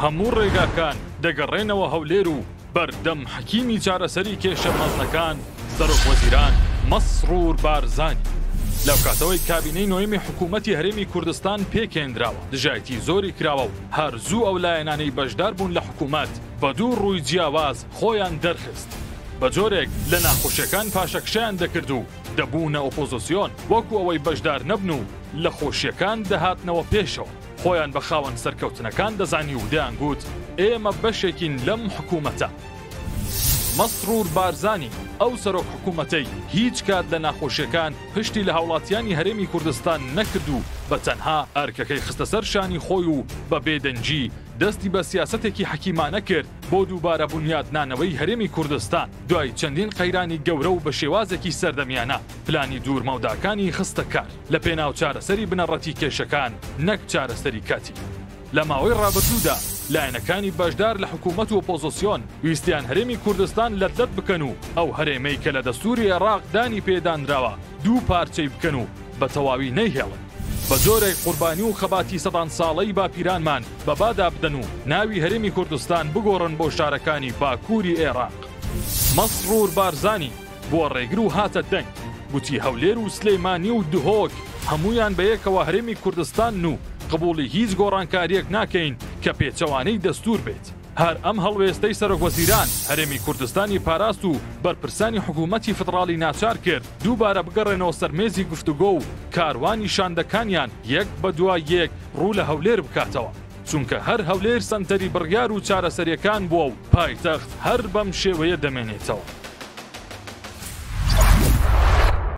هەموو ڕێگاکان دەگەڕێنەوە هەولێر و بەردەم حەکیمی چارەسەری کێشە مەزنەکان سەرۆک وەزیران مەسرور بارزانی. لەو کاتەوەی کابینەی نوێمی حکوومەتی هەرێمی کوردستان پێکێنراوە دژایەتی زۆری کراوە و هەرزوو ئەو لایەنانەی بەشدار بوون لە حکوومەت بە دوو ڕووی جیاواز خۆیان دەرخست. بە جۆرێک لە ناخۆشیەکان پاشەکشیان دەکرد و دەبوونە ئۆپۆزیسیۆن وەکو ئەوەی بەشدار نەبن و لە خۆشیەکان دەهاتنەوە پێشەوە. خۆیان بە خاوەن سەرکەوتنەکان دەزانی و دەیانگوت ئێمە بەشێکین لەم حکوومەتە. مەسرور بارزانی ئەو سەرۆک حکوومەتەی هیچ کات لە ناخۆشیەکان پشتی لە هاوڵاتیانی هەرێمی کوردستان نەکرد و بە تەنها ئەرکەکەی خستە سەر شانی خۆی و بە بێدەنجی دەستی بە سیاسەتێکی حەکیمانە کرد بۆ دووبارە بنیادنانەوەی هەرێمی کوردستان. دوای چەندین قەیرانی گەورە و بە شێوازێکی سەردەمیانە پلانی دوورمەوداکانی خستە کار لە پێناو چارەسەری بنەڕەتی کێشەکان نەک چارەسەری کاتی. لە ماوەی ڕابردوودا لایەنەکانی بەشدار لە حکوومەت و ئۆپۆزیسیۆن ویستیان هەرێمی کوردستان لەدەت بکەن و ئەو هەرێمەی کە لە دەستوری عێراق دانی پێدانراوە دوو پارچەی بکەن و بە تەواوی نەیهێڵن. بە جۆرێک قوربانی و خەباتی سەدان ساڵەی باپیرانمان بەبادا بدەن و ناوی هەرێمی کوردستان بگۆڕن بۆ شارەکانی باکووری عێراق. مەسرور بارزانی بۆ ڕێگر و هاتە دەنگ گوتی هەولێر و سلەیمانی و دهۆک هەمویان بەیەکەوە هەرێمی کوردستان و قبوڵی هیچ گۆڕانکاریەک ناکەین کە پێچەوانەی دەستور بێت. هەر ئەم هەڵوێستەی سەرۆک وەزیران هەرێمی کوردستانی پاراست و بەرپرسانی حکوومەتی فدراڵی ناچار کرد دووبارە بگەڕێنەوە سەرمێزی گفتوگۆ و کاروانی شاندەکانیان یەک بە دوای یەک ڕوو لە هەولێر بکاتەوە. چونکە هەر هەولێر سەنتەری بڕیار و چارەسەریەکان بووە و پایتەخت هەر بەم شێوەیە دەمێنێتەوە.